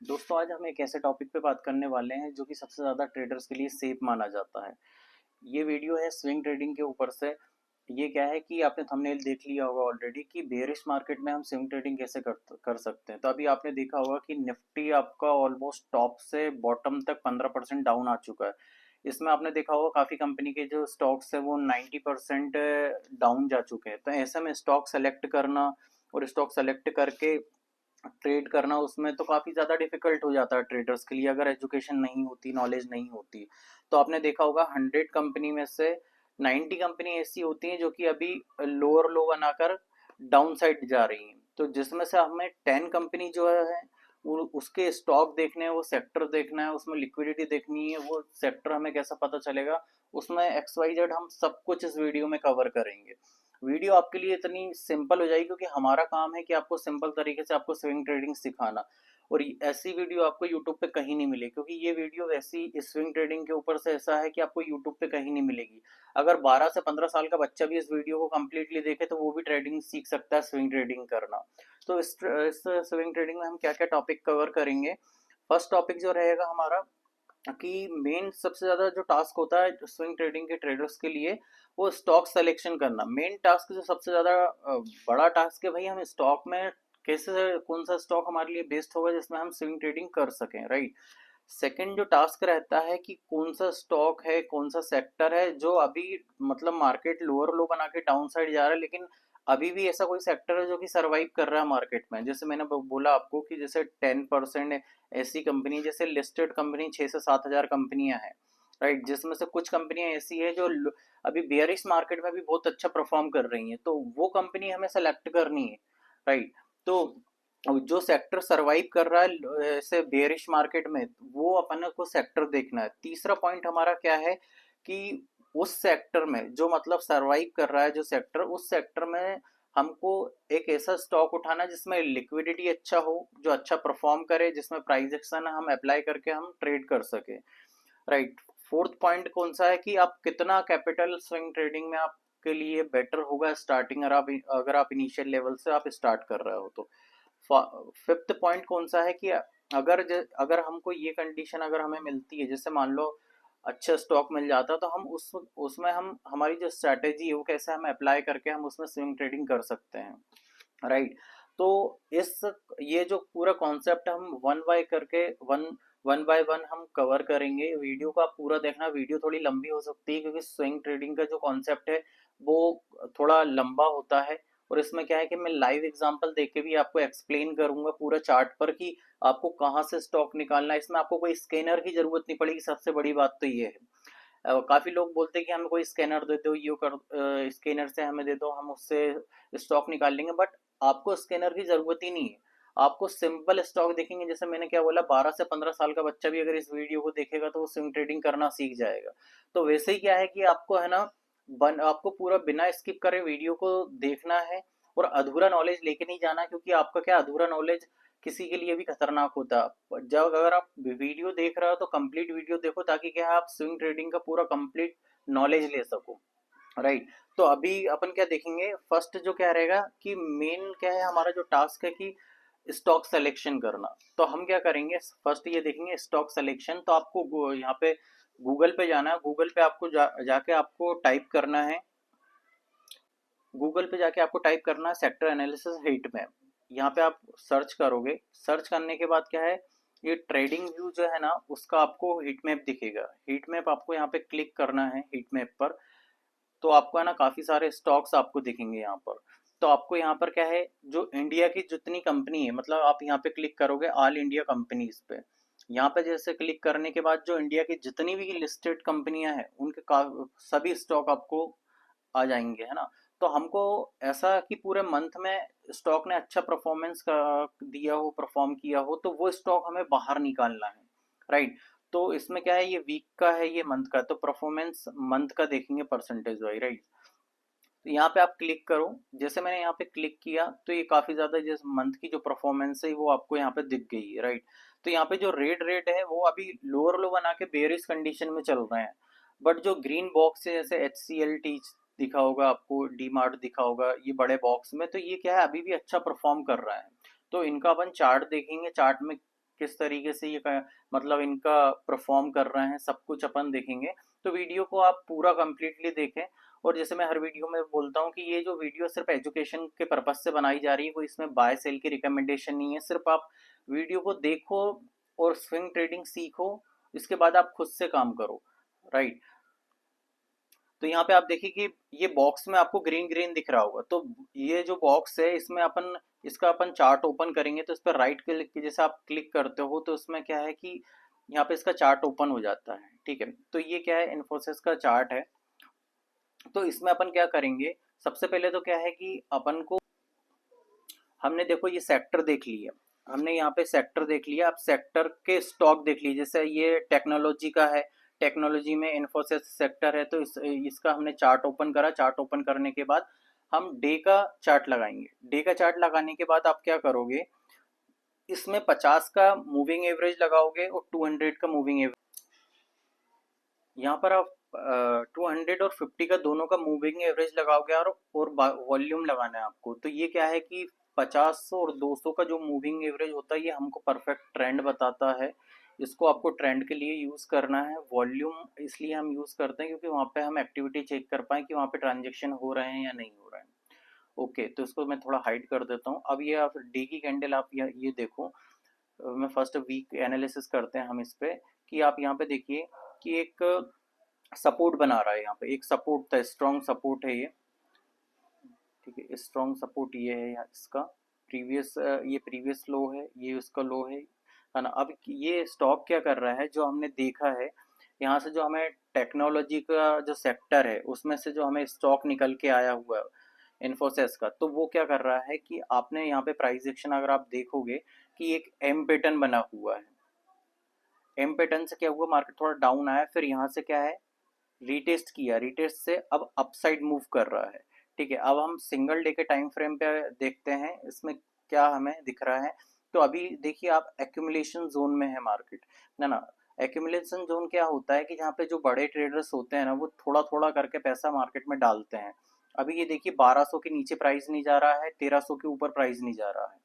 दोस्तों आज हम एक ऐसे टॉपिक पे बात करने वाले हैं जो कि सबसे ज़्यादा ट्रेडर्स के लिए सेफ माना जाता है। ये वीडियो है स्विंग ट्रेडिंग के ऊपर से। ये क्या है कि आपने थंबनेल देख लिया होगा ऑलरेडी कि बेयरिश मार्केट में हम स्विंग ट्रेडिंग कैसे कर सकते हैं। तो अभी आपने देखा होगा कि निफ्टी आपका ऑलमोस्ट टॉप से बॉटम तक 15% डाउन आ चुका है। इसमें आपने देखा होगा काफ़ी कंपनी के जो स्टॉक्स है वो 90% डाउन जा चुके हैं। तो ऐसे में स्टॉक सेलेक्ट करना और स्टॉक सेलेक्ट करके ट्रेड करना उसमें तो काफ़ी ज़्यादा डिफिकल्ट हो जाता है ट्रेडर्स के लिए, अगर एजुकेशन नहीं होती, नॉलेज नहीं होती। तो आपने देखा होगा 100 कंपनी में से 90 कंपनी ऐसी होती हैं जो कि अभी लोअर लो बनाकर डाउन साइड जा रही हैं। तो जिसमें से हमें 10 कंपनी जो है उसके स्टॉक देखने हैं, वो सेक्टर देखना है, उसमें लिक्विडिटी देखनी है, वो सेक्टर हमें कैसा पता चलेगा, उसमें एक्स वाई जेड हम सब कुछ इस वीडियो में कवर करेंगे। वीडियो आपके लिए इतनी सिंपल हो जाएगी क्योंकि हमारा काम है कि आपको सिंपल तरीके से आपको स्विंग ट्रेडिंग सिखाना। और ऐसी वीडियो आपको यूट्यूब पे कहीं नहीं मिलेगी क्योंकि ये वीडियो वैसी स्विंग ट्रेडिंग के ऊपर से ऐसा है कि आपको यूट्यूब पे कहीं नहीं मिलेगी। अगर 12 से 15 साल का बच्चा भी इस वीडियो को कम्प्लीटली देखे तो वो भी ट्रेडिंग सीख सकता है, स्विंग ट्रेडिंग करना। तो इस स्विंग ट्रेडिंग में हम क्या क्या टॉपिक कवर करेंगे। फर्स्ट टॉपिक जो रहेगा हमारा कि मेन सबसे ज़्यादा जो टास्क होता है स्विंग ट्रेडिंग के ट्रेडर्स के लिए, वो स्टॉक सिलेक्शन करना। मेन टास्क जो सबसे ज़्यादा बड़ा टास्क है भाई, हम स्टॉक में कैसे, कौन सा स्टॉक हमारे लिए बेस्ट होगा जिसमें हम स्विंग ट्रेडिंग कर सकें, राइट। सेकंड जो टास्क रहता है कि कौन सा स्टॉक है, कौन सा सेक्टर है जो अभी मतलब मार्केट लोअर लो बना के डाउन साइड जा रहा है, लेकिन अभी भी ऐसा कोई सेक्टर है जो कि सरवाइव कर रहा है मार्केट में। जैसे मैंने बोला आपको कि जैसे 10% ऐसी कंपनी, जैसे लिस्टेड कंपनी 6 से 7 हजार कंपनियां हैं, राइट, जिसमें से कुछ कंपनियां ऐसी है जो अभी बेयरिश मार्केट में भी बहुत अच्छा परफॉर्म कर रही हैं, तो वो कंपनी हमें सेलेक्ट करनी है, राइट। तो जो सेक्टर सरवाइव कर रहा है ऐसे बेयरिश मार्केट में, वो अपन को सेक्टर देखना है। तीसरा पॉइंट हमारा क्या है कि उस सेक्टर में जो मतलब सरवाइव कर रहा है जो सेक्टर, उस सेक्टर में हमको एक ऐसा स्टॉक उठाना जिसमें लिक्विडिटी अच्छा हो, जो अच्छा परफॉर्म करे, जिसमें प्राइस एक्शन हम अप्लाई करके हम ट्रेड कर सके, राइट। फोर्थ पॉइंट कौन सा है कि आप कितना कैपिटल स्विंग ट्रेडिंग में आपके लिए बेटर होगा स्टार्टिंग, अगर आप इनिशियल लेवल से आप स्टार्ट कर रहे हो तो। फिफ्थ पॉइंट कौन सा है कि अगर हमको ये कंडीशन अगर हमें मिलती है, जैसे मान लो अच्छा स्टॉक मिल जाता है, तो हम उसमें हम हमारी जो स्ट्रैटेजी है वो कैसे हम अप्लाई करके हम उसमें स्विंग ट्रेडिंग कर सकते हैं, राइट। तो इस ये जो पूरा कॉन्सेप्ट हम वन बाय करके वन वन बाय वन हम कवर करेंगे। वीडियो को आप पूरा देखना, वीडियो थोड़ी लंबी हो सकती है क्योंकि स्विंग ट्रेडिंग का जो कॉन्सेप्ट है वो थोड़ा लंबा होता है। और इसमें क्या है कि मैं लाइव एग्जांपल देख के भी आपको एक्सप्लेन करूंगा पूरा चार्ट पर कि आपको कहाँ से स्टॉक निकालना है। इसमें आपको कोई स्कैनर की जरूरत नहीं पड़ेगी, सबसे बड़ी बात तो ये है। काफी लोग बोलते हैं कि हमें कोई स्कैनर दे दो, ये कर स्कैनर से हमें दे दो, हम उससे स्टॉक निकाल लेंगे, बट आपको स्कैनर की जरूरत ही नहीं है। आपको सिंपल स्टॉक देखेंगे, जैसे मैंने क्या बोला, 12 से 15 साल का बच्चा भी अगर इस वीडियो को देखेगा तो वो स्विंग ट्रेडिंग करना सीख जाएगा। तो वैसे ही क्या है कि आपको है ना, आपको पूरा बिना स्किप करे वीडियो को देखना है और अधूरा नॉलेज लेके नहीं जाना, क्योंकि आपका क्या अधूरा नॉलेज किसी के लिए भी खतरनाक होता है। जब अगर आप वीडियो देख रहे हो तो कंप्लीट वीडियो देखो, ताकि क्या है आप स्विंग ट्रेडिंग का पूरा कंप्लीट नॉलेज ले सको, राइट। तो अभी अपन क्या देखेंगे, फर्स्ट जो क्या रहेगा कि मेन क्या है हमारा जो टास्क है कि स्टॉक सिलेक्शन करना। तो हम क्या करेंगे, फर्स्ट ये देखेंगे स्टॉक सिलेक्शन। तो आपको यहाँ पे गूगल पे जाना है, गूगल पे आपको जाके आपको टाइप करना है, गूगल पे जाके आपको टाइप करना है सेक्टर एनालिसिस हीट मैप। यहाँ पे आप सर्च करोगे, सर्च करने के बाद क्या है, ये ट्रेडिंग व्यू जो है ना उसका आपको हीट मैप दिखेगा। हीट मैप आपको यहाँ पे क्लिक करना है हीट मैप पर। तो आपको है ना काफी सारे स्टॉक्स आपको दिखेंगे यहाँ पर। तो आपको यहाँ पर क्या है, जो इंडिया की जितनी कंपनी है, मतलब आप यहाँ पे क्लिक करोगे ऑल इंडिया कंपनीज पे। यहाँ पे जैसे क्लिक करने के बाद जो इंडिया की जितनी भी लिस्टेड कंपनियां हैं उनके सभी स्टॉक आपको आ जाएंगे, है ना। तो हमको ऐसा कि पूरे मंथ में स्टॉक ने अच्छा परफॉर्मेंस का दिया हो, परफॉर्म किया हो, तो वो स्टॉक हमें बाहर निकालना है, राइट। तो इसमें क्या है, ये वीक का है, ये मंथ का, तो परफॉर्मेंस मंथ का देखेंगे परसेंटेज वाइज, राइट। तो यहाँ पे आप क्लिक करो, जैसे मैंने यहाँ पे क्लिक किया तो ये काफी ज्यादा जिस मंथ की जो परफॉर्मेंस है वो आपको यहाँ पे दिख गई है, राइट। तो यहाँ पे जो रेड रेड है वो अभी लोअर लो बना के बेरिश कंडीशन में चल रहे हैं। बट जो ग्रीन बॉक्स है, जैसे एच सी एल टी दिखा होगा आपको, डी मार्ट दिखा होगा, ये बड़े बॉक्स में, तो ये क्या है अभी भी अच्छा परफॉर्म कर रहा है। तो इनका अपन चार्ट देखेंगे, चार्ट में किस तरीके से ये मतलब इनका परफॉर्म कर रहे हैं, सब कुछ अपन देखेंगे। तो वीडियो को आप पूरा कंप्लीटली देखें। और जैसे मैं हर वीडियो में बोलता हूँ कि ये जो वीडियो सिर्फ एजुकेशन के पर्पज से बनाई जा रही है, कोई इसमें बाय सेल की रिकमेंडेशन नहीं है। सिर्फ आप वीडियो को देखो और स्विंग ट्रेडिंग सीखो, इसके बाद आप खुद से काम करो, राइट। तो यहाँ पे आप देखिए कि ये बॉक्स में आपको ग्रीन ग्रीन दिख रहा होगा। तो ये जो बॉक्स है इसमें अपन इसका अपन चार्ट ओपन करेंगे, तो इस पर राइट क्लिक जैसे आप क्लिक करते हो तो उसमें क्या है कि यहाँ पे इसका चार्ट ओपन हो जाता है, ठीक है। तो ये क्या है, इन्फोसिस का चार्ट है। तो इसमें अपन क्या करेंगे, सबसे पहले तो क्या है कि अपन को, हमने देखो ये सेक्टर देख लिया, हमने यहाँ पे सेक्टर देख लिया। अब सेक्टर के स्टॉक देख लीजिए, जैसे ये टेक्नोलॉजी का है, टेक्नोलॉजी में इन्फोसिस सेक्टर है। तो इसका हमने चार्ट ओपन करा। चार्ट ओपन करने के बाद हम डे का चार्ट लगाएंगे। डे का चार्ट लगाने के बाद आप क्या करोगे, इसमें 50 का मूविंग एवरेज लगाओगे और 200 का मूविंग एवरेज। यहाँ पर आप 200 और 50 का दोनों का मूविंग एवरेज लगाओगे और वॉल्यूम लगाना है आपको। तो ये क्या है कि 50 और 200 का जो मूविंग एवरेज होता है ये हमको परफेक्ट ट्रेंड बताता है। इसको आपको ट्रेंड के लिए यूज़ करना है। वॉल्यूम इसलिए हम यूज़ करते हैं क्योंकि वहाँ पे हम एक्टिविटी चेक कर पाएँ कि वहाँ पे ट्रांजेक्शन हो रहे हैं या नहीं हो रहे हैं। ओके, तो इसको मैं थोड़ा हाइड कर देता हूँ। अब ये आप डे की कैंडल आप ये देखो। मैं फर्स्ट वीक एनालिसिस करते हैं हम इस पे, कि आप यहाँ पे देखिए कि एक सपोर्ट बना रहा है। यहाँ पे एक सपोर्ट था, स्ट्रॉन्ग सपोर्ट है ये, ठीक है। स्ट्रॉन्ग सपोर्ट ये है इसका प्रीवियस, ये प्रीवियस लो है, ये उसका लो है ना। अब ये स्टॉक क्या कर रहा है, जो हमने देखा है यहाँ से, जो हमें टेक्नोलॉजी का जो सेक्टर है उसमें से जो हमें स्टॉक निकल के आया हुआ है इन्फोसिस का, तो वो क्या कर रहा है कि आपने यहाँ पे प्राइस एक्शन अगर आप देखोगे कि एक एम पैटर्न बना हुआ है। एम पैटर्न से क्या हुआ, मार्केट थोड़ा डाउन आया, फिर यहाँ से क्या है, रीटेस्ट किया, रीटेस्ट से अब अपसाइड मूव कर रहा है, ठीक है। अब हम सिंगल डे के टाइम फ्रेम पे देखते हैं इसमें क्या हमें दिख रहा है। तो अभी देखिए आप एक्यूमुलेशन जोन में है मार्केट, ना एक्यूमुलेशन जोन क्या होता है कि जहाँ पे जो बड़े ट्रेडर्स होते हैं ना, वो थोड़ा थोड़ा करके पैसा मार्केट में डालते हैं। अभी ये देखिए 1200 के नीचे प्राइस नहीं जा रहा है, 1300 के ऊपर प्राइस नहीं जा रहा है।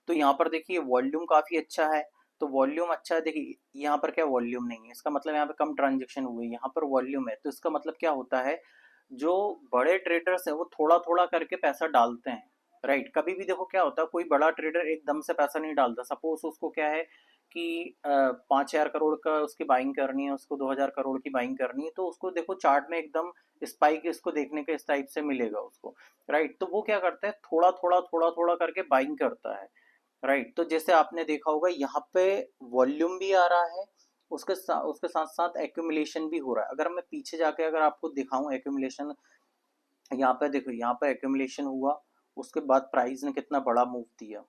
तो यहाँ पर देखिए वॉल्यूम काफी अच्छा है। तो वॉल्यूम अच्छा है, देखिए यहाँ पर क्या वॉल्यूम नहीं है, इसका मतलब यहाँ पे कम ट्रांजेक्शन हुई, यहाँ पर वॉल्यूम है। तो इसका मतलब क्या होता है, जो बड़े ट्रेडर्स है वो थोड़ा थोड़ा करके पैसा डालते हैं, राइट। कभी भी देखो क्या होता है, कोई बड़ा ट्रेडर एकदम से पैसा नहीं डालता। सपोज उसको क्या है कि 5,000 करोड़ का उसकी बाइंग करनी है, उसको 2,000 करोड़ की बाइंग करनी है, तो उसको देखो चार्ट में एकदम स्पाइक इसको देखने के इस टाइप से मिलेगा उसको, राइट। तो वो क्या करता है, थोड़ा थोड़ा थोड़ा थोड़ा करके बाइंग करता है, राइट। तो जैसे आपने देखा होगा यहाँ पे वॉल्यूम भी आ रहा है, उसके साथ साथ एक्यूमुलेशन भी हो रहा है। अगर मैं पीछे जाके अगर आपको दिखाऊं एक्यूमुलेशन, यहाँ पे देखो, यहाँ पे एक्यूमुलेशन हुआ, उसके बाद प्राइस ने कितना बड़ा मूव दिया,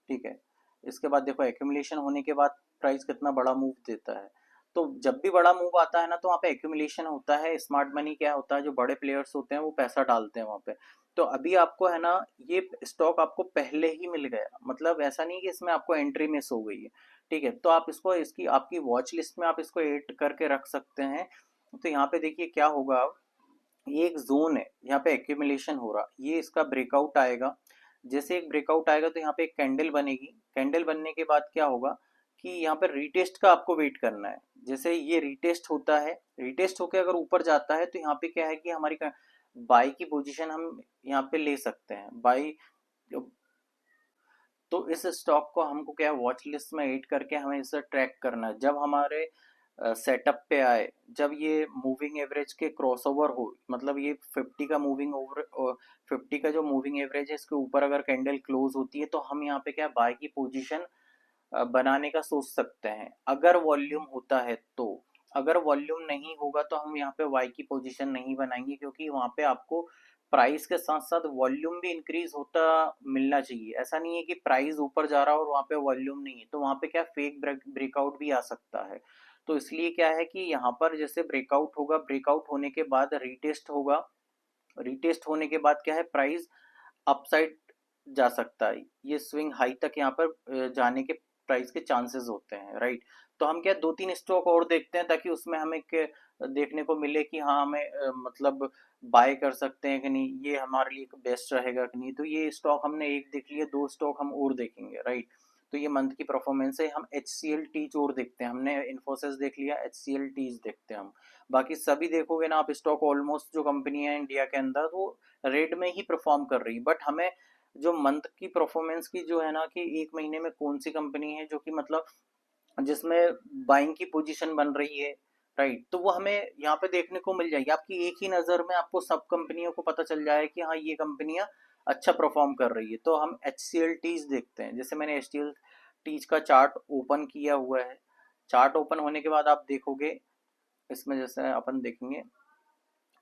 ठीक है। इसके बाद देखो एक्यूमुलेशन होने के बाद प्राइस कितना बड़ा मूव देता है। तो जब भी बड़ा मूव आता है ना, तो वहाँ पे एक्यूमुलेशन होता है। स्मार्ट मनी क्या होता है, जो बड़े प्लेयर्स होते हैं वो पैसा डालते हैं वहाँ पे। तो अभी आपको है ना, ये स्टॉक आपको पहले ही मिल गया, मतलब ऐसा नहीं कि इसमें आपको एंट्री मिस हो गई है, ठीक है। तो आप इसको, इसकी आपकी वॉच लिस्ट में आप इसको ऐड करके रख सकते हैं। तो यहाँ पे देखिए क्या होगा, ये एक जोन है, यहाँ पे एक्यूमुलेशन हो रहा, ये इसका ब्रेकआउट आएगा। जैसे एक ब्रेकआउट आएगा तो यहाँ पे एक कैंडल बनेगी। कैंडल बनने के बाद क्या होगा कि यहाँ पे रीटेस्ट का आपको वेट करना है। जैसे ये रीटेस्ट होता है, रीटेस्ट होकर अगर ऊपर जाता है तो यहाँ पे क्या है कि हमारी बाई की पोजीशन हम यहाँ पे ले सकते हैं, बाई। तो इस स्टॉक को हमको क्या वॉच लिस्ट में ऐड करके हमें इसे ट्रैक करना है। जब हमारे सेटअप पे आए, जब ये मूविंग एवरेज के क्रॉसओवर हो, मतलब ये 50 का मूविंग ओवर, 50 का जो मूविंग एवरेज है इसके ऊपर अगर कैंडल क्लोज होती है, तो हम यहाँ पे क्या बाय की पोजीशन बनाने का सोच सकते हैं, अगर वॉल्यूम होता है तो। अगर वॉल्यूम नहीं होगा तो हम यहाँ पे वाई की पोजीशन नहीं बनाएंगे, क्योंकि वहाँ पे आपको प्राइस के साथ साथ वॉल्यूम भी इंक्रीज होता मिलना चाहिए। ऐसा नहीं है कि प्राइस ऊपर जा रहा है और वहाँ पे वॉल्यूम नहीं है, तो वहाँ पे क्या फेक ब्रेकआउट भी आ सकता है। तो इसलिए क्या है कि यहाँ पर जैसे ब्रेकआउट होगा, ब्रेकआउट होने के बाद रीटेस्ट होगा, रीटेस्ट होने के बाद क्या है, प्राइस अपसाइड जा सकता है। ये स्विंग हाई तक यहाँ पर जाने के प्राइस के चांसेस होते हैं, राइट। तो हम क्या 2-3 स्टॉक और देखते हैं, ताकि उसमें हमें देखने को मिले कि हाँ हमें मतलब बाय कर सकते हैं कि नहीं, ये हमारे लिए बेस्ट रहेगा कि नहीं। तो ये स्टॉक हमने एक देख लिया, 2 स्टॉक हम और देखेंगे, राइट। तो ये मंथ की परफॉर्मेंस है। हम HCL टीच और देखते हैं, हमने इन्फोसिस देख लिया, HCL टीच देखते हैं हम। बाकी सभी देखोगे ना आप स्टॉक, ऑलमोस्ट जो कंपनी है इंडिया के अंदर वो रेट में ही परफॉर्म कर रही है। बट हमें जो मंथ की परफॉर्मेंस की जो है ना कि एक महीने में कौन सी कंपनी है जो कि मतलब जिसमें बाइंग की पोजीशन बन रही है, राइट, तो वो हमें यहाँ पे देखने को मिल जाएगी। आपकी एक ही नज़र में आपको सब कंपनियों को पता चल जाए कि हाँ ये कंपनियां अच्छा परफॉर्म कर रही है। तो हम HCL टीज देखते हैं। जैसे मैंने HCL टीज का चार्ट ओपन किया हुआ है। चार्ट ओपन होने के बाद आप देखोगे इसमें, जैसे अपन देखेंगे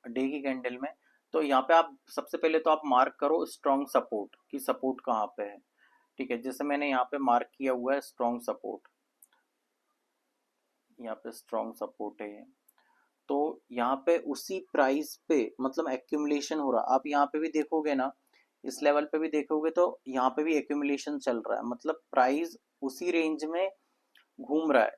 डे की कैंडल में, तो यहाँ पे आप सबसे पहले तो आप मार्क करो स्ट्रॉन्ग सपोर्ट कि सपोर्ट कहाँ पे है। ठीक है, जैसे मैंने यहाँ पे मार्क किया हुआ है स्ट्रॉन्ग सपोर्ट, यहाँ पे स्ट्रॉन्ग सपोर्ट है ये। तो यहाँ पे उसी प्राइस पे मतलब एक्यूमुलेशन हो रहा। आप यहाँ पे भी देखोगे ना, इस लेवल पे भी देखोगे तो यहाँ पे भी एक्यूमुलेशन चल रहा है। मतलब प्राइस उसी रेंज में घूम रहा है,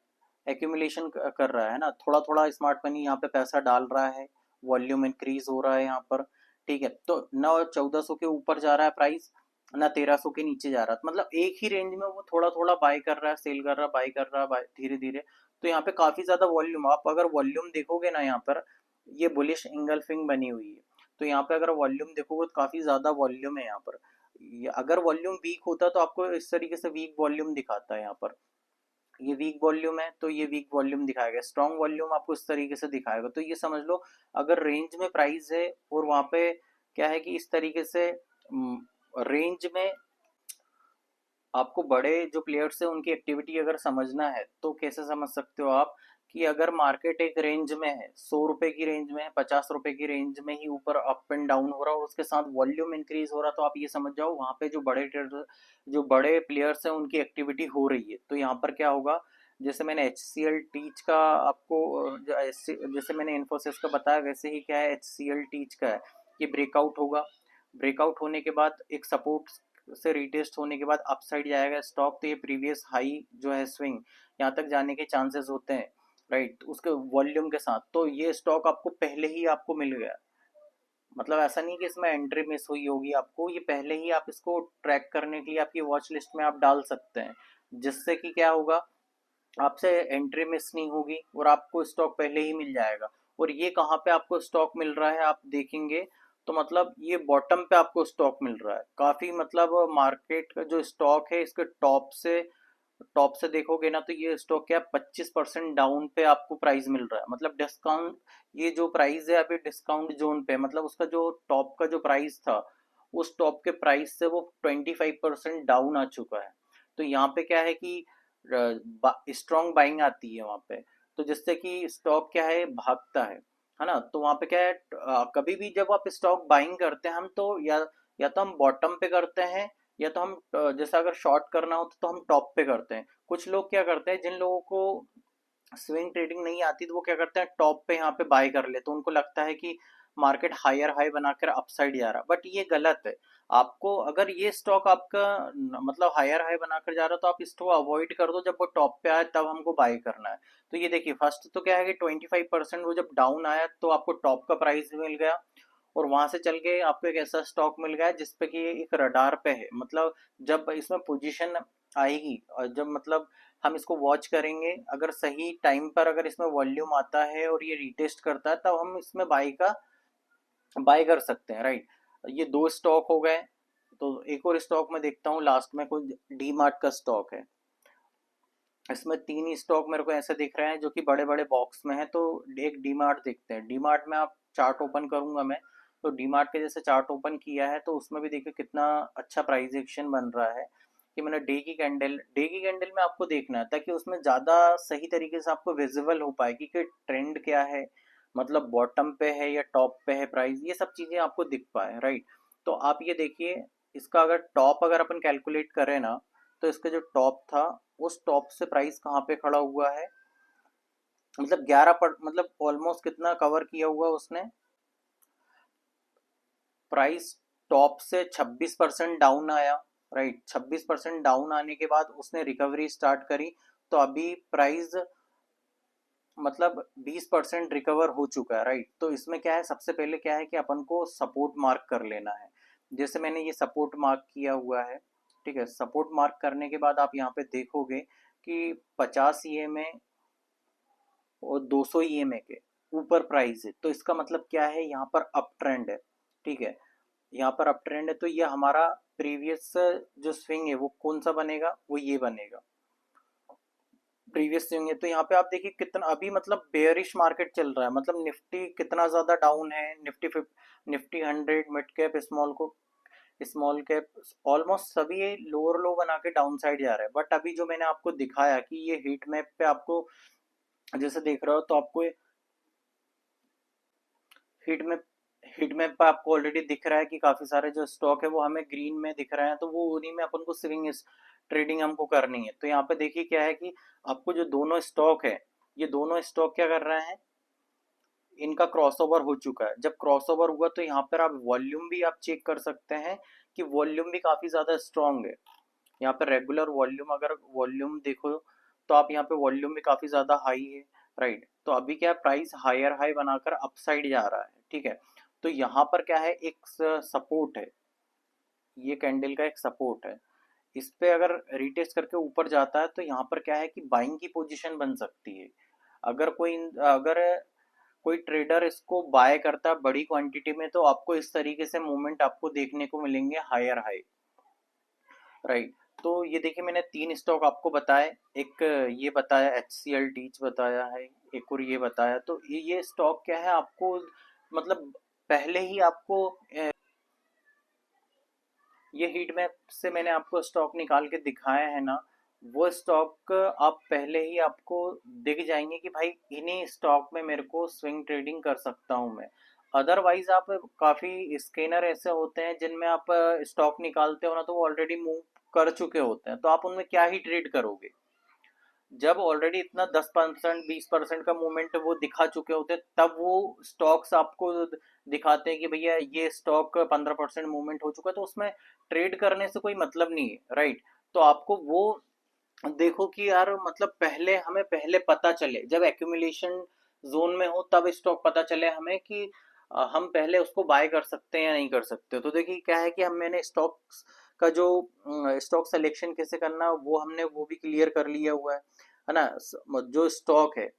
एक्यूमुलेशन कर रहा है ना। थोड़ा थोड़ा स्मार्ट मनी यहाँ पे पैसा डाल रहा है, वॉल्यूम इंक्रीज हो रहा है यहाँ पर। ठीक है, तो न 1400 के ऊपर जा रहा है प्राइस, ना 1300 के नीचे जा रहा है। मतलब एक ही रेंज में वो थोड़ा थोड़ा बाय कर रहा है, सेल कर रहा है, बाय कर रहा है, धीरे धीरे। तो यहाँ पे काफी ज्यादा वॉल्यूम, आप अगर वॉल्यूम देखोगे ना यहाँ पर, ये बुलिश इंगल्फिंग बनी हुई है। तो यहाँ पे अगर वॉल्यूम देखोगे तो काफी ज्यादा वॉल्यूम है यहाँ पर। अगर वॉल्यूम वीक होता तो आपको इस तरीके से वीक वॉल्यूम दिखाता है यहाँ पर। ये वीक वॉल्यूम है तो ये वीक वॉल्यूम दिखाएगा, स्ट्रॉन्ग वॉल्यूम आपको इस तरीके से दिखाएगा। तो ये समझ लो अगर रेंज में प्राइस है और वहां पे क्या है कि इस तरीके से रेंज में आपको बड़े जो प्लेयर्स है उनकी एक्टिविटी अगर समझना है तो कैसे समझ सकते हो आप कि अगर मार्केट एक रेंज में है, 100 रुपए की रेंज में है, 50 रुपए की रेंज में ही ऊपर अप एंड डाउन हो रहा है और उसके साथ वॉल्यूम इंक्रीज हो रहा, तो आप ये समझ जाओ वहां पे जो बड़े ट्रेडर, जो बड़े प्लेयर्स हैं उनकी एक्टिविटी हो रही है। तो यहाँ पर क्या होगा, जैसे मैंने HCL टीच का आपको जैसे मैंने इन्फोसिस का बताया वैसे ही क्या है HCL टीच का है कि ब्रेकआउट होगा। ब्रेकआउट होने के बाद एक सपोर्ट से रिटेस्ट होने के बाद अपसाइड जाएगा स्टॉक, तो ये प्रीवियस हाई जो है स्विंग यहाँ तक जाने के चांसेस होते हैं, राइट, उसके वॉल्यूम के साथ। तो ये स्टॉक आपको पहले ही आपको मिल गया, मतलब ऐसा नहीं कि इसमें एंट्री मिस हुई होगी आपको, ये पहले ही आप इसको ट्रैक करने के लिए आपकी वॉच लिस्ट में आप डाल सकते हैं, जिससे कि क्या होगा आपसे एंट्री मिस नहीं होगी और आपको स्टॉक पहले ही मिल जाएगा। और ये कहाँ पे आपको स्टॉक मिल रहा है आप देखेंगे तो मतलब ये बॉटम पे आपको स्टॉक मिल रहा है काफी। मतलब मार्केट का जो स्टॉक है इसके टॉप से देखोगे ना तो ये स्टॉक क्या 25% डाउन पे आपको प्राइस मिल रहा है। मतलब डिस्काउंट, ये जो प्राइस है अभी डिस्काउंट जोन पे, मतलब उसका जो टॉप का जो प्राइस था उस टॉप के प्राइस से वो 25% डाउन आ चुका है। तो यहाँ पे क्या है कि स्ट्रॉन्ग बाइंग आती है वहां पे, तो जिससे कि स्टॉक क्या है भागता है ना। तो वहां पे क्या है कभी भी जब आप स्टॉक बाइंग करते हैं हम तो या तो हम बॉटम पे करते हैं या तो हम जैसा अगर शॉर्ट करना हो तो हम टॉप पे करते हैं। कुछ लोग क्या करते हैं, जिन लोगों को स्विंग ट्रेडिंग नहीं आती तो वो क्या करते हैं टॉप पे यहाँ पे बाय कर लेते, तो उनको लगता है कि मार्केट हायर हाई बनाकर अपसाइड जा रहा, बट ये गलत है। आपको अगर ये स्टॉक आपका मतलब हायर हाई बनाकर जा रहा है तो आप इसको अवॉइड कर दो, जब वो टॉप पे आए तब हमको बाय करना है। तो ये देखिए फर्स्ट तो क्या है कि 25% वो जब डाउन आया तो आपको टॉप का प्राइस मिल गया और वहां से चल के आपको एक ऐसा स्टॉक मिल गया जिसपे कि एक रडार पे है। मतलब जब इसमें पोजीशन आएगी और जब मतलब हम इसको वॉच करेंगे, अगर सही टाइम पर अगर इसमें वॉल्यूम आता है और ये रिटेस्ट करता है तब हम इसमें बाय कर सकते हैं, राइट। ये दो स्टॉक हो गए। तो एक और स्टॉक मैं देखता हूँ लास्ट में, कोई डी मार्ट का स्टॉक है। इसमें तीन ही स्टॉक मेरे को ऐसे दिख रहे हैं जो कि बड़े बड़े बॉक्स में है। तो एक डी मार्ट देखते हैं। डी मार्ट में आप चार्ट ओपन करूंगा मैं, तो डी मार्ट के जैसे चार्ट ओपन किया है तो उसमें भी देखिए कितना अच्छा प्राइस एक्शन बन रहा है कि मैंने डे की कैंडल में आपको देखना है ताकि उसमें ज़्यादा सही तरीके से आपको विजिबल हो पाए कि ट्रेंड क्या है, मतलब बॉटम पे है या टॉप पे है प्राइस, ये सब चीज़ें आपको दिख पाए, राइट। तो आप ये देखिए इसका अगर टॉप अगर अपन कैलकुलेट करें ना तो इसका जो टॉप था उस टॉप से प्राइस कहाँ पे खड़ा हुआ है, मतलब 11 मतलब ऑलमोस्ट कितना कवर किया हुआ उसने प्राइस, टॉप से 26% डाउन आया, राइट। 26% डाउन आने के बाद उसने रिकवरी स्टार्ट करी, तो अभी प्राइस मतलब 20% रिकवर हो चुका है, राइट। तो इसमें क्या है, सबसे पहले क्या है कि अपन को सपोर्ट मार्क कर लेना है। जैसे मैंने ये सपोर्ट मार्क किया हुआ है, ठीक है, सपोर्ट मार्क करने के बाद आप यहाँ पे देखोगे कि 50 ईएमए और 200 ईएमए के ऊपर प्राइस है, तो इसका मतलब क्या है, यहाँ पर अप ट्रेंड है। ठीक है, यहाँ पर अप ट्रेंड है, तो ये हमारा प्रीवियस जो स्विंग है वो कौन सा बनेगा, वो ये बनेगा, प्रीवियस स्विंग है। तो यहाँ पे आप देखिए कितना अभी मतलब बेयरिश मार्केट चल रहा है, मतलब निफ्टी कितना ज्यादा डाउन है, Nifty 100, mid cap, small cap, almost सभी लोअर लो बना के डाउन साइड जा रहे हैं। बट अभी जो मैंने आपको दिखाया कि ये हीट मैप पे आपको जैसे देख रहे हो, तो आपको हीट मैप हीट मैप पे आपको ऑलरेडी दिख रहा है कि काफी सारे जो स्टॉक है वो हमें ग्रीन में दिख रहे हैं, तो वो उन्हीं में अपन को स्विंग ट्रेडिंग हमको करनी है। तो यहाँ पे देखिए क्या है कि आपको जो दोनों स्टॉक है, ये दोनों स्टॉक क्या कर रहे हैं, इनका क्रॉसओवर हो चुका है। जब क्रॉसओवर हुआ तो यहाँ पर आप वॉल्यूम भी आप चेक कर सकते हैं कि वॉल्यूम भी काफी ज्यादा स्ट्रांग है। यहाँ पे रेगुलर वॉल्यूम, अगर वॉल्यूम देखो तो आप यहाँ पे वॉल्यूम भी काफी ज्यादा हाई है, राइट। तो अभी क्या है, प्राइस हायर हाई बनाकर अपसाइड जा रहा है, ठीक है। तो यहाँ पर क्या है, एक सपोर्ट है, ये कैंडल का एक सपोर्ट है। इस पे अगर रिटेस्ट करके ऊपर जाता है तो यहाँ पर क्या है कि बाइंग की पोजीशन बन सकती है। अगर कोई ट्रेडर इसको बाय करता है बड़ी क्वांटिटी में, तो आपको इस तरीके से मूवमेंट आपको देखने को मिलेंगे, हायर हाई, राइट। तो ये देखिए मैंने 3 स्टॉक आपको बताए, एक ये बताया, HCL टीच बताया है, एक और ये बताया। तो ये स्टॉक क्या है, आपको मतलब पहले ही आपको ये हीट मैप से मैंने आपको स्टॉक निकाल के दिखाया है ना, वो स्टॉक आप पहले ही आपको दिख जाएंगे कि भाई इन्हीं स्टॉक में मेरे को स्विंग ट्रेडिंग कर सकता हूं मैं। अदरवाइज आप काफी स्कैनर ऐसे होते हैं जिनमें आप स्टॉक निकालते हो ना, तो वो ऑलरेडी मूव कर चुके होते हैं, तो आप उनमें क्या ही ट्रेड करोगे। जब ऑलरेडी इतना 10% 20% का मूवमेंट वो दिखा चुके होते हैं, तब वो स्टॉक्स आपको दिखाते हैं कि भैया ये स्टॉक 15% मूवमेंट हो चुका है, तो उसमें ट्रेड करने से कोई मतलब नहीं है, राइट। तो आपको वो देखो कि यार मतलब पहले हमें पहले पता चले, जब एक्यूमुलेशन जोन में हो तब स्टॉक पता चले हमें कि हम पहले उसको बाय कर सकते हैं या नहीं कर सकते। तो देखिए क्या है कि हम मैंने स्टॉक्स का जो स्टॉक सिलेक्शन कैसे करना वो हमने वो भी क्लियर कर लिया हुआ है ना। जो स्टॉक है,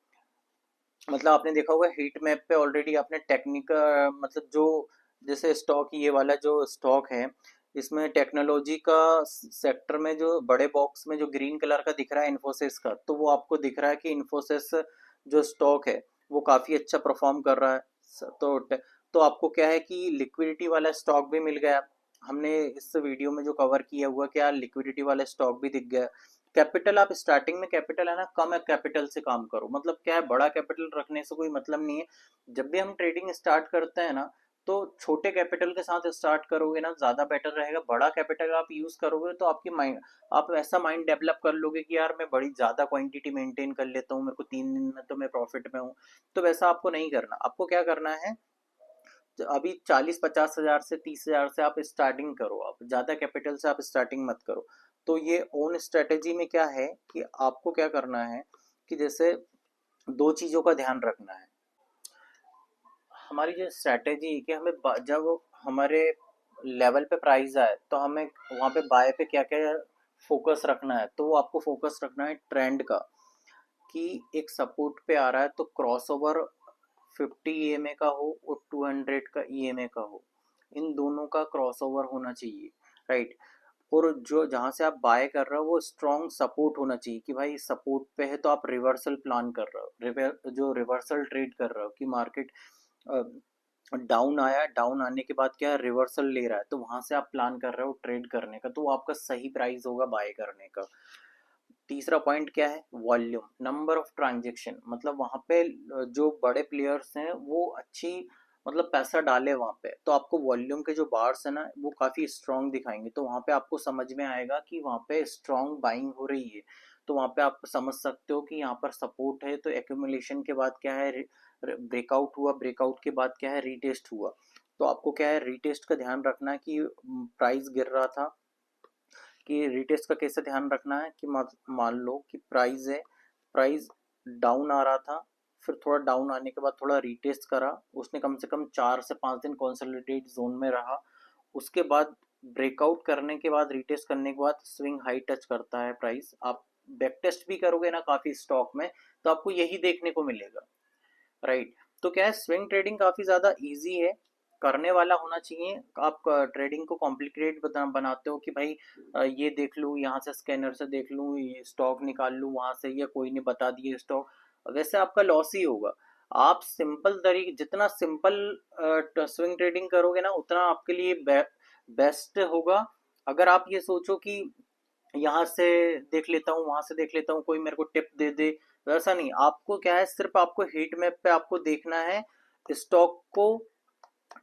मतलब आपने देखा होगा हीट मैप पे ऑलरेडी आपने टेक्निक मतलब जो जैसे स्टॉक, ये वाला जो स्टॉक है, इसमें टेक्नोलॉजी का सेक्टर में जो बड़े बॉक्स में जो ग्रीन कलर का दिख रहा है इन्फोसिस का, तो वो आपको दिख रहा है कि इन्फोसिस जो स्टॉक है वो काफी अच्छा परफॉर्म कर रहा है। तो आपको क्या है कि लिक्विडिटी वाला स्टॉक भी मिल गया। हमने इस वीडियो में जो कवर किया हुआ, क्या लिक्विडिटी वाला स्टॉक भी दिख गया। कैपिटल, आप स्टार्टिंग में कैपिटल है ना, कम है कैपिटल से काम करो, मतलब क्या है, बड़ा कैपिटल रखने से कोई मतलब नहीं है। जब भी हम ट्रेडिंग स्टार्ट करते हैं ना, तो छोटे कैपिटल के साथ स्टार्ट करोगे ना, ज्यादा बेटर रहेगा। बड़ा कैपिटल आप यूज करोगे तो आपकी माइंड, आप ऐसा माइंड डेवलप कर लोगे कि यार मैं बड़ी ज्यादा क्वांटिटी मेंटेन कर लेता हूँ, मेरे को 3 दिन में तो मैं प्रॉफिट में हूँ। तो वैसा आपको नहीं करना। आपको क्या करना है, तो अभी 40-50 हजार से 30 हजार से आप स्टार्टिंग करो, आप ज्यादा कैपिटल से आप स्टार्टिंग मत करो। तो ये ओन स्ट्रेटेजी में क्या है कि आपको क्या करना है कि जैसे दो चीजों का ध्यान रखना है। हमारी जो स्ट्रेटेजी है कि हमें जब हमारे लेवल पे प्राइस आए तो हमें वहां पे बाय पे क्या क्या फोकस रखना है, तो वो आपको फोकस रखना है ट्रेंड का, कि एक सपोर्ट पे आ रहा है तो क्रॉसओवर 50 EMA का हो और 200 का EMA का हो, इन दोनों का क्रॉसओवर होना चाहिए, राइट। और जो जहां से आप बाय कर रहे हो वो स्ट्रॉन्ग सपोर्ट होना चाहिए कि भाई सपोर्ट पे है, तो आप रिवर्सल प्लान कर रहे हो, जो रिवर्सल ट्रेड कर रहे हो कि मार्केट डाउन आया, डाउन आने के बाद क्या है, रिवर्सल ले रहा है, तो वहां से आप प्लान कर रहे हो ट्रेड करने का, तो वो आपका सही प्राइस होगा बाय करने का। तीसरा पॉइंट क्या है, वॉल्यूम, नंबर ऑफ ट्रांजेक्शन, मतलब वहां पे जो बड़े प्लेयर्स हैं वो अच्छी मतलब पैसा डाले वहां पे, तो आपको वॉल्यूम के जो बार्स है ना वो काफी स्ट्रांग दिखाएंगे, तो वहां पे आपको समझ में आएगा कि वहां पे स्ट्रांग बाइंग हो रही है। तो वहां पे आप समझ सकते हो कि यहाँ पर सपोर्ट है, तो एक्यूमुलेशन के बाद क्या है, ब्रेकआउट हुआ, ब्रेकआउट के बाद क्या है, रीटेस्ट हुआ। तो आपको क्या है, रीटेस्ट का ध्यान रखना है कि प्राइस गिर रहा था, कि रिटेस्ट का कैसे ध्यान रखना है कि मान लो कि प्राइस है, प्राइस डाउन आ रहा था, फिर थोड़ा डाउन आने के बाद थोड़ा रिटेस्ट करा, उसने कम से कम 4 से 5 दिन कंसोलिडेट जोन में रहा, उसके बाद ब्रेकआउट करने के बाद, रीटेस्ट करने के बाद स्विंग हाई टच करता है प्राइस, आप बैक टेस्ट भी करोगे ना काफी स्टॉक में, तो आपको यही देखने को मिलेगा, राइट। तो क्या है, स्विंग ट्रेडिंग काफी ज्यादा इजी है, करने वाला होना चाहिए। आप ट्रेडिंग को कॉम्प्लिकेटेड बनाते हो कि भाई ये देख लूँ, यहाँ से स्कैनर से देख लूँ, ये स्टॉक निकाल लूँ वहां से, या कोई ने बता दिए स्टॉक, वैसे आपका लॉस ही होगा। आप सिंपल तरीके, जितना सिंपल स्विंग ट्रेडिंग करोगे ना, उतना आपके लिए बेस्ट होगा। अगर आप ये सोचो कि यहाँ से देख लेता हूँ, वहां से देख लेता हूँ, कोई मेरे को टिप दे दे, वैसा नहीं। आपको क्या है, सिर्फ आपको हीट मैप पे आपको देखना है स्टॉक को,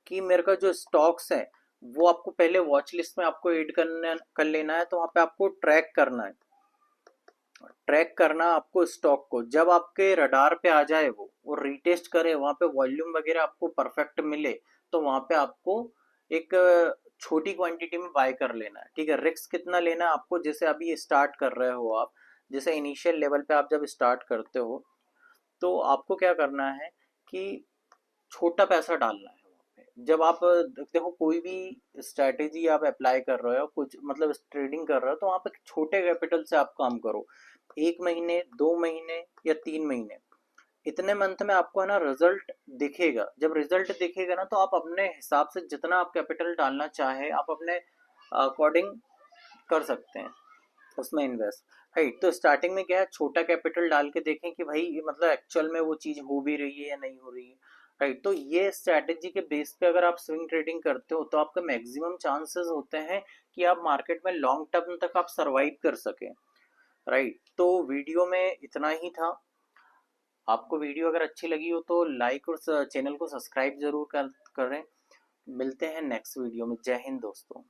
कि मेरे का जो स्टॉक्स है वो आपको पहले वॉच लिस्ट में आपको ऐड कर लेना है। तो वहां पे आपको ट्रैक करना है, ट्रैक करना आपको स्टॉक को। जब आपके रडार पे आ जाए वो रीटेस्ट करे, वहां पे वॉल्यूम वगैरह आपको परफेक्ट मिले, तो वहां पे आपको एक छोटी क्वांटिटी में बाय कर लेना है, ठीक है। रिस्क कितना लेना है आपको, जैसे अभी स्टार्ट कर रहे हो आप, जैसे इनिशियल लेवल पे आप जब स्टार्ट करते हो, तो आपको क्या करना है कि छोटा पैसा डालना है वहाँ पे। जब आप देखो कोई भी स्ट्रैटेजी आप अप्लाई कर रहे हो, कुछ मतलब ट्रेडिंग कर रहे हो, तो वहाँ पे छोटे कैपिटल से आप काम करो। 1 महीने, 2 महीने या 3 महीने, इतने मंथ में आपको है ना रिजल्ट दिखेगा। जब रिजल्ट दिखेगा ना, तो आप अपने हिसाब से जितना आप कैपिटल डालना चाहे, आप अपने अकॉर्डिंग कर सकते हैं उसमें इन्वेस्ट, राइट। तो स्टार्टिंग में क्या है, छोटा कैपिटल डाल के देखें कि भाई ये मतलब एक्चुअल में वो चीज हो भी रही है या नहीं हो रही है, राइट। तो ये स्ट्रैटेजी के बेस पे अगर आप स्विंग ट्रेडिंग करते हो, तो आपका मैक्सिमम चांसेस होते हैं कि आप मार्केट में लॉन्ग टर्म तक आप सरवाइव कर सकें, राइट। तो वीडियो में इतना ही था। आपको वीडियो अगर अच्छी लगी हो तो लाइक और चैनल को सब्सक्राइब जरूर करें। मिलते हैं नेक्स्ट वीडियो में। जय हिंद दोस्तों।